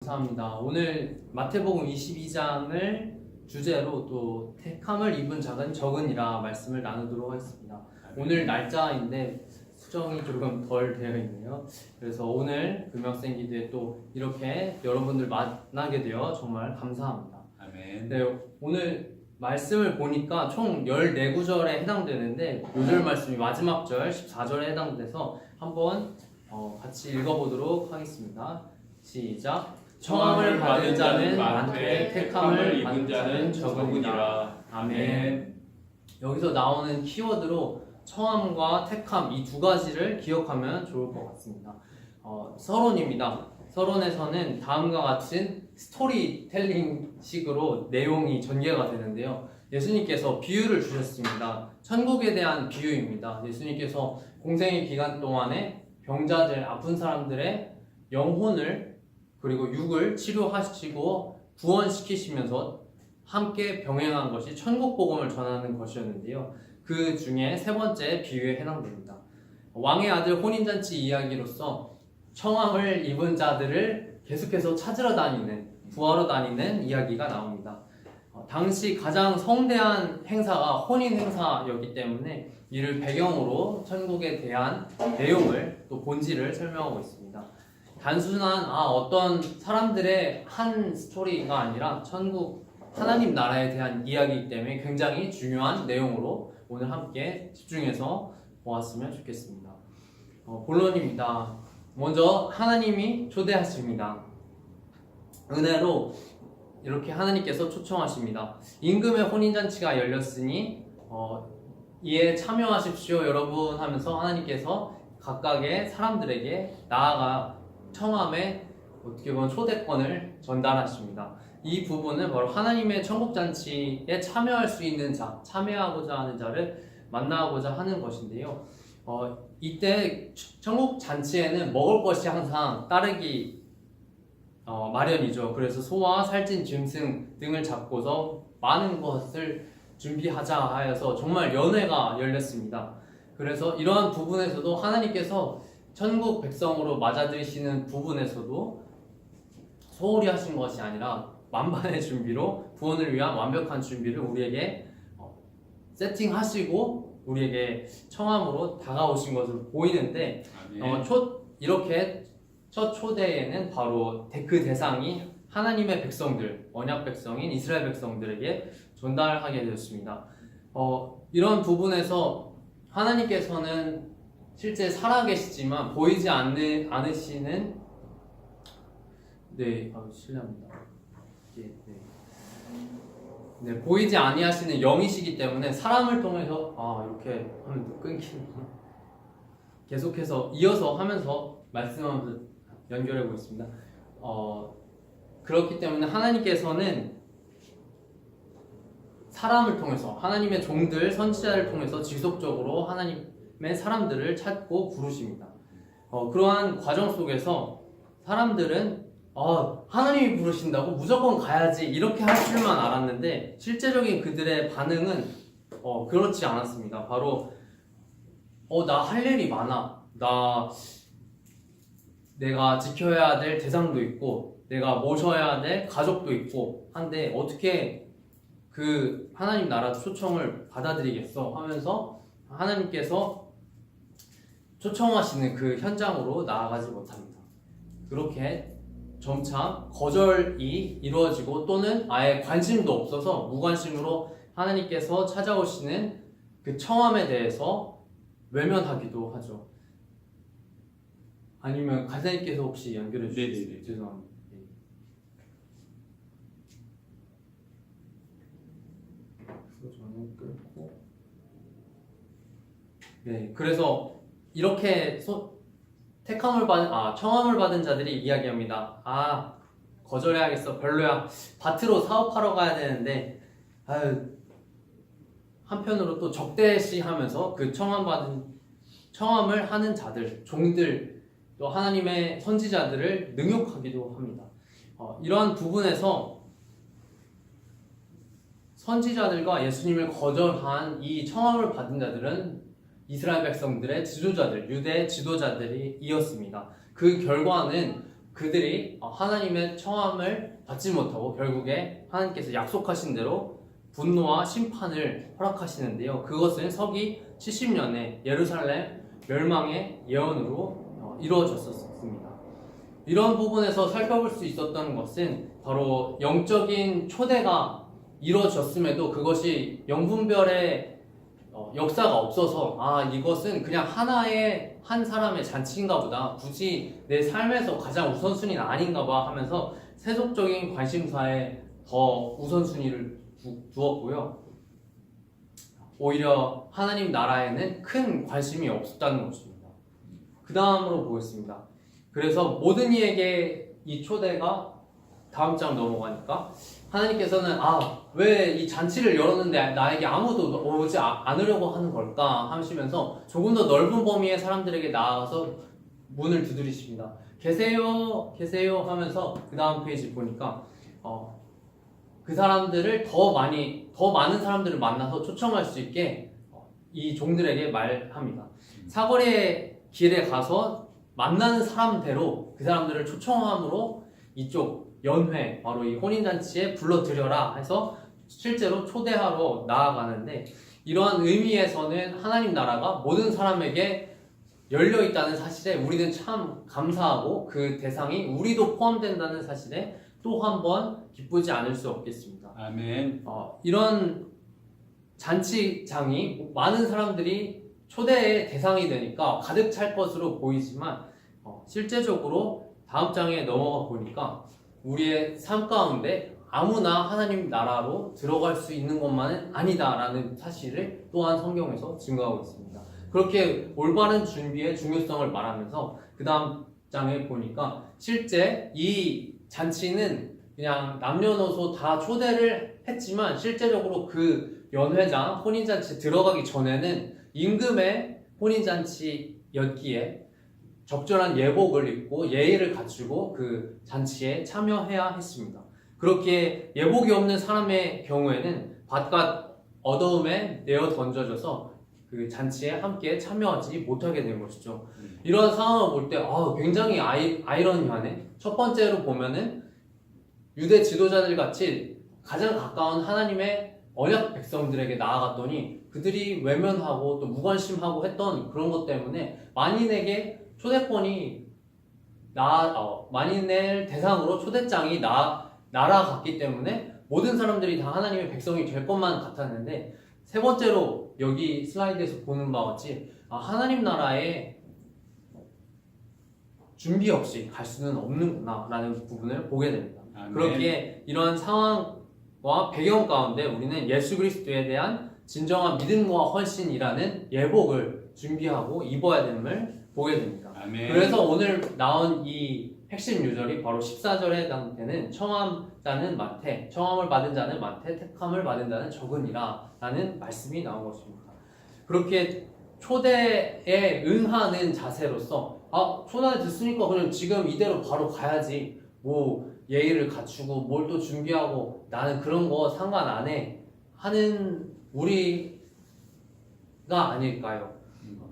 감사합니다. 오늘 마태복음 22장을 주제로 또 택함을 입은 자는 적으니라 말씀을 나누도록 하겠습니다. 오늘 날짜인데 수정이 조금 덜 되어 있네요. 그래서 오늘 금요학생 기도에 또 이렇게 여러분들 만나게 되어 정말 감사합니다. 아멘. 네, 오늘 말씀을 보니까 총 14구절에 해당되는데 요절 말씀이 마지막 절 14절에 해당돼서 한번 같이 읽어보도록 하겠습니다. 시작. 청함을 받은 자는 많되 택함을 입은 자는 적으니라. 아멘. 여기서 나오는 키워드로 청함과 택함 이 두 가지를 기억하면 좋을 것 같습니다. 서론입니다. 서론에서는 다음과 같은 스토리텔링 식으로 내용이 전개가 되는데요. 예수님께서 비유를 주셨습니다. 천국에 대한 비유입니다. 예수님께서 공생의 기간 동안에 병자들, 아픈 사람들의 영혼을 그리고 육을 치료하시고 구원시키시면서 함께 병행한 것이 천국 복음을 전하는 것이었는데요. 그 중에 세 번째 비유에 해당됩니다. 왕의 아들 혼인잔치 이야기로서 청함을 입은 자들을 계속해서 찾으러 다니는, 구하러 다니는 이야기가 나옵니다. 당시 가장 성대한 행사가 혼인 행사였기 때문에 이를 배경으로 천국에 대한 내용을 또 본질을 설명하고 있습니다. 단순한 어떤 사람들의 한 스토리가 아니라 천국 하나님 나라에 대한 이야기이기 때문에 굉장히 중요한 내용으로 오늘 함께 집중해서 보았으면 좋겠습니다. 본론입니다. 먼저 하나님이 초대하십니다. 은혜로 이렇게 하나님께서 초청하십니다. 임금의 혼인잔치가 열렸으니 이에 참여하십시오 여러분 하면서 하나님께서 각각의 사람들에게 나아가 청함의 어떻게 보면 초대권을 전달하십니다. 이 부분은 바로 하나님의 천국잔치에 참여할 수 있는 자, 참여하고자 하는 자를 만나고자 하는 것인데요. 이때 천국잔치에는 먹을 것이 항상 따르기 마련이죠. 그래서 소와 살찐 짐승 등을 잡고서 많은 것을 준비하자 하여서 정말 연회가 열렸습니다. 그래서 이러한 부분에서도 하나님께서 천국 백성으로 맞아들이시는 부분에서도 소홀히 하신 것이 아니라 만반의 준비로 구원을 위한 완벽한 준비를 우리에게 세팅하시고 우리에게 청함으로 다가오신 것으로 보이는데 이렇게 첫 초대에는 바로 그 대상이 하나님의 백성들, 언약 백성인 이스라엘 백성들에게 전달하게 되었습니다. 이런 부분에서 하나님께서는 실제 살아계시지만 보이지 않으시는 실례합니다. 보이지 아니하시는 영이시기 때문에 사람을 통해서 이렇게 하면 끊기는구나. 계속해서 이어서 하면서 말씀하면서 연결해 보겠습니다. 그렇기 때문에 하나님께서는 사람을 통해서 하나님의 종들, 선지자를 통해서 지속적으로 하나님의 사람들을 찾고 부르십니다. 그러한 과정 속에서 사람들은 하나님이 부르신다고 무조건 가야지 이렇게 할 줄만 알았는데 실제적인 그들의 반응은 그렇지 않았습니다. 바로 나 할 일이 많아. 내가 지켜야 될 대상도 있고 내가 모셔야 될 가족도 있고 한데 어떻게 그 하나님 나라 초청을 받아들이겠어 하면서 하나님께서 초청하시는 그 현장으로 나아가지 못합니다. 그렇게 점차 거절이 이루어지고 또는 아예 관심도 없어서 무관심으로 하나님께서 찾아오시는 그 청함에 대해서 외면하기도 하죠. 아니면 간사님께서 혹시 연결해 주시겠어요? 죄송합니다. 저는 끊고 그래서 이렇게 청함을 받은 자들이 이야기합니다. 거절해야겠어. 별로야. 밭으로 사업하러 가야 되는데 한편으로 또 적대시하면서 그 청함을 하는 자들, 종들 또 하나님의 선지자들을 능욕하기도 합니다. 이러한 부분에서 선지자들과 예수님을 거절한 이 청함을 받은 자들은 이스라엘 백성들의 지도자들, 유대 지도자들이 이었습니다. 그 결과는 그들이 하나님의 청함을 받지 못하고 결국에 하나님께서 약속하신 대로 분노와 심판을 허락하시는데요. 그것은 서기 70년에 예루살렘 멸망의 예언으로 이루어졌었습니다. 이런 부분에서 살펴볼 수 있었던 것은 바로 영적인 초대가 이루어졌음에도 그것이 영분별의 역사가 없어서 이것은 그냥 하나의 한 사람의 잔치인가 보다, 굳이 내 삶에서 가장 우선순위는 아닌가 봐 하면서 세속적인 관심사에 더 우선순위를 두었고요. 오히려 하나님 나라에는 큰 관심이 없었다는 것입니다. 그 다음으로 보겠습니다. 그래서 모든 이에게 이 초대가, 다음 장 넘어가니까 하나님께서는 왜 이 잔치를 열었는데 나에게 아무도 오지 않으려고 하는 걸까 하시면서 조금 더 넓은 범위의 사람들에게 나아가서 문을 두드리십니다. 계세요 계세요 하면서 그 다음 페이지 보니까 그 사람들을 더 많은 사람들을 만나서 초청할 수 있게 이 종들에게 말합니다. 사거리의 길에 가서 만나는 사람대로 그 사람들을 초청함으로 이쪽 연회, 바로 이 혼인잔치에 불러들여라 해서 실제로 초대하러 나아가는데, 이러한 의미에서는 하나님 나라가 모든 사람에게 열려있다는 사실에 우리는 참 감사하고 그 대상이 우리도 포함된다는 사실에 또 한 번 기쁘지 않을 수 없겠습니다. 아멘. 이런 잔치장이 많은 사람들이 초대의 대상이 되니까 가득 찰 것으로 보이지만 실제적으로 다음 장에 넘어가 보니까 우리의 삶 가운데 아무나 하나님 나라로 들어갈 수 있는 것만은 아니다라는 사실을 또한 성경에서 증거하고 있습니다. 그렇게 올바른 준비의 중요성을 말하면서 그 다음 장에 보니까 실제 이 잔치는 그냥 남녀노소 다 초대를 했지만 실제적으로 그 연회장 혼인잔치 들어가기 전에는 임금의 혼인잔치였기에 적절한 예복을 입고 예의를 갖추고 그 잔치에 참여해야 했습니다. 그렇게 예복이 없는 사람의 경우에는 바깥 어두움에 내어 던져져서 그 잔치에 함께 참여하지 못하게 된 것이죠. 이런 상황을 볼 때 굉장히 아이러니하네. 첫 번째로 보면은 유대 지도자들 같이 가장 가까운 하나님의 언약 백성들에게 나아갔더니 그들이 외면하고 또 무관심하고 했던 그런 것 때문에 만인에게 초대권이 만인의 대상으로 초대장이 날아갔기 때문에 모든 사람들이 다 하나님의 백성이 될 것만 같았는데, 세 번째로 여기 슬라이드에서 보는 바와 같이 하나님 나라에 준비 없이 갈 수는 없는구나 라는 부분을 보게 됩니다. 아멘. 그렇기에 이런 상황과 배경 가운데 우리는 예수 그리스도에 대한 진정한 믿음과 헌신이라는 예복을 준비하고 입어야 됨을 보게 됩니다. 아멘. 그래서 오늘 나온 이 핵심 유절이 바로 14절에 해당되는 청함자는 많되, 청함을 받은 자는 많되 택함을 받은 자는 적으니라 라는 말씀이 나온 것입니다. 그렇게 초대에 응하는 자세로서 초대 듣으니까 그냥 지금 이대로 바로 가야지, 뭐 예의를 갖추고 뭘 또 준비하고 나는 그런 거 상관 안 해 하는 우리가 아닐까요?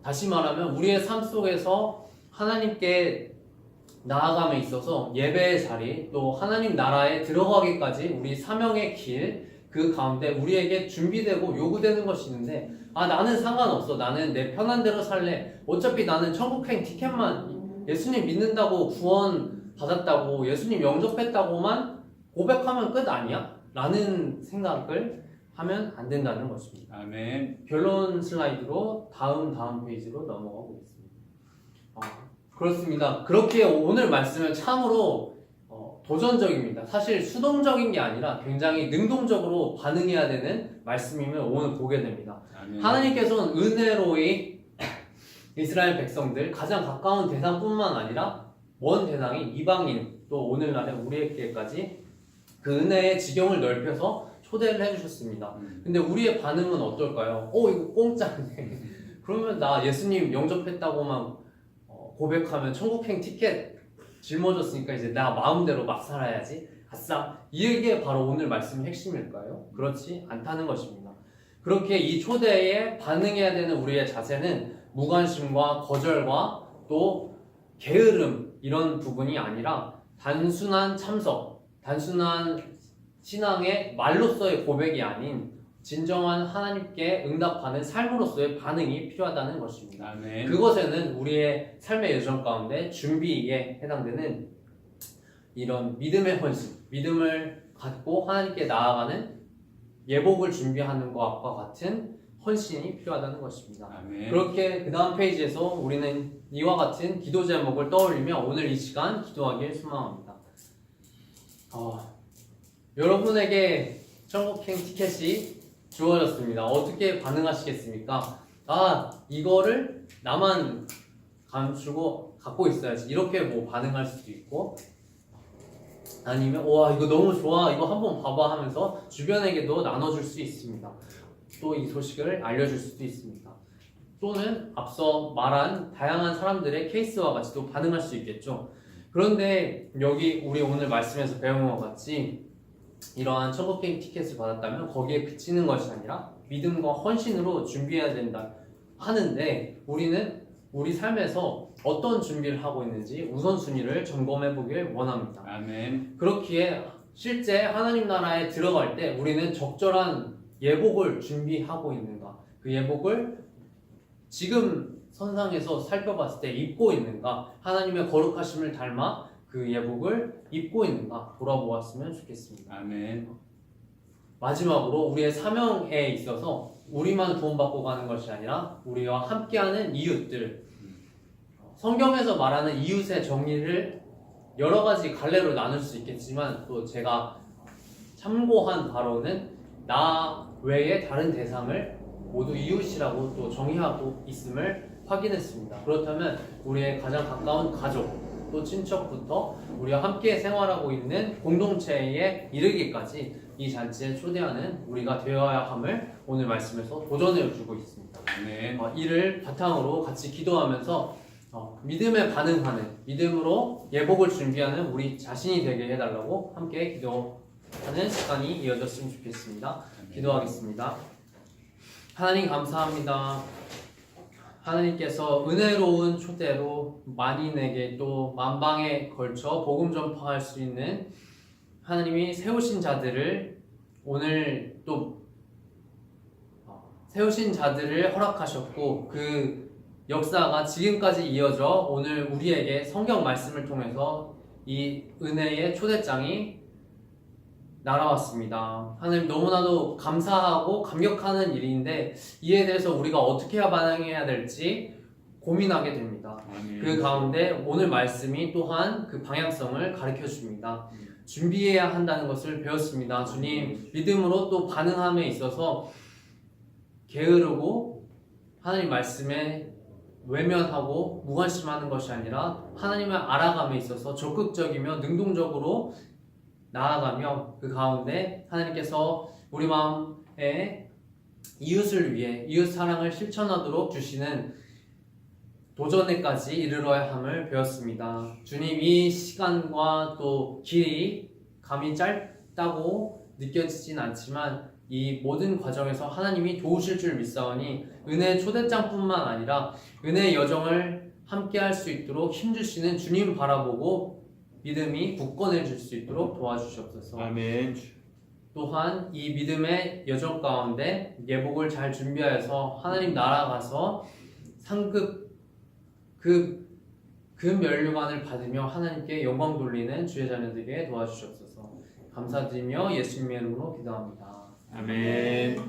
다시 말하면 우리의 삶 속에서 하나님께 나아감에 있어서 예배의 자리, 또 하나님 나라에 들어가기까지 우리 사명의 길, 그 가운데 우리에게 준비되고 요구되는 것이 있는데 나는 상관없어, 나는 내 편한 대로 살래, 어차피 나는 천국행 티켓만, 예수님 믿는다고 구원 받았다고 예수님 영접했다고만 고백하면 끝 아니야? 라는 생각을 하면 안 된다는 것입니다. 아멘. 결론 슬라이드로 다음 페이지로 넘어가 보겠습니다. 그렇습니다. 그렇게 오늘 말씀은 참으로 도전적입니다. 사실 수동적인 게 아니라 굉장히 능동적으로 반응해야 되는 말씀임을 오늘 보게 됩니다. 아멘. 하나님께서는 은혜로이 이스라엘 백성들, 가장 가까운 대상뿐만 아니라 먼 대상인 이방인, 또 오늘날의 우리에게까지 그 은혜의 지경을 넓혀서 초대를 해주셨습니다. 근데 우리의 반응은 어떨까요? 이거 공짜네. 그러면 나 예수님 영접했다고만 고백하면 천국행 티켓 짊어졌으니까 이제 나 마음대로 막 살아야지, 아싸, 이게 바로 오늘 말씀의 핵심일까요? 그렇지 않다는 것입니다. 그렇게 이 초대에 반응해야 되는 우리의 자세는 무관심과 거절과 또 게으름, 이런 부분이 아니라 단순한 참석, 단순한 신앙의 말로서의 고백이 아닌 진정한 하나님께 응답하는 삶으로서의 반응이 필요하다는 것입니다. 아멘. 그것에는 우리의 삶의 여정 가운데 준비에 해당되는 이런 믿음의 헌신, 믿음을 갖고 하나님께 나아가는 예복을 준비하는 것과 같은 헌신이 필요하다는 것입니다. 아멘. 그렇게 그 다음 페이지에서 우리는 이와 같은 기도 제목을 떠올리며 오늘 이 시간 기도하길 소망합니다. 여러분에게 천국행 티켓이 주어졌습니다. 어떻게 반응하시겠습니까? 이거를 나만 감추고 갖고 있어야지. 이렇게 뭐 반응할 수도 있고, 아니면 와 이거 너무 좋아, 이거 한번 봐봐 하면서 주변에게도 나눠줄 수 있습니다. 또 이 소식을 알려줄 수도 있습니다. 또는 앞서 말한 다양한 사람들의 케이스와 같이 또 반응할 수 있겠죠. 그런데 여기 우리 오늘 말씀에서 배운 것 같이 이러한 천국행 티켓을 받았다면 거기에 그치는 것이 아니라 믿음과 헌신으로 준비해야 된다 하는데, 우리는 우리 삶에서 어떤 준비를 하고 있는지 우선순위를 점검해 보길 원합니다. 아멘. 그렇기에 실제 하나님 나라에 들어갈 때 우리는 적절한 예복을 준비하고 있는가, 그 예복을 지금 선상에서 살펴봤을 때 입고 있는가, 하나님의 거룩하심을 닮아 그 예복을 입고 있는가 돌아보았으면 좋겠습니다. 아멘. 마지막으로 우리의 사명에 있어서 우리만 구원받고 가는 것이 아니라 우리와 함께하는 이웃들, 성경에서 말하는 이웃의 정의를 여러 가지 갈래로 나눌 수 있겠지만 또 제가 참고한 바로는 나 외에 다른 대상을 모두 이웃이라고 또 정의하고 있음을 확인했습니다. 그렇다면 우리의 가장 가까운 가족, 또 친척부터 우리와 함께 생활하고 있는 공동체에 이르기까지 이 잔치에 초대하는 우리가 되어야 함을 오늘 말씀에서 도전해 주고 있습니다. 아멘. 이를 바탕으로 같이 기도하면서 믿음에 반응하는, 믿음으로 예복을 준비하는 우리 자신이 되게 해달라고 함께 기도하는 시간이 이어졌으면 좋겠습니다. 기도하겠습니다. 하나님 감사합니다. 하나님께서 은혜로운 초대로 만인에게 또 만방에 걸쳐 복음 전파할 수 있는 하나님이 세우신 자들을 오늘 또 세우신 자들을 허락하셨고, 그 역사가 지금까지 이어져 오늘 우리에게 성경 말씀을 통해서 이 은혜의 초대장이 날아왔습니다. 하나님 너무나도 감사하고 감격하는 일인데 이에 대해서 우리가 어떻게 반응해야 될지 고민하게 됩니다. 아멘. 그 가운데 오늘 말씀이 또한 그 방향성을 가르쳐 줍니다. 준비해야 한다는 것을 배웠습니다. 주님, 믿음으로 또 반응함에 있어서 게으르고 하나님 말씀에 외면하고 무관심하는 것이 아니라 하나님을 알아감에 있어서 적극적이며 능동적으로 나아가며 그 가운데 하나님께서 우리 마음에 이웃을 위해 이웃 사랑을 실천하도록 주시는 도전에까지 이르러야 함을 배웠습니다. 주님, 이 시간과 또 길이 감히 짧다고 느껴지진 않지만 이 모든 과정에서 하나님이 도우실 줄 믿사오니 은혜의 초대장뿐만 아니라 은혜의 여정을 함께 할 수 있도록 힘주시는 주님 바라보고 믿음이 굳건해질 수 있도록 도와주시옵소서. 아멘. 또한 이 믿음의 여정 가운데 예복을 잘 준비하여서 하나님 나라 가서 상급 그 면류관을 받으며 하나님께 영광 돌리는 주의 자녀들에게 도와주시옵소서. 감사드리며 예수님의 이름으로 기도합니다. 아멘.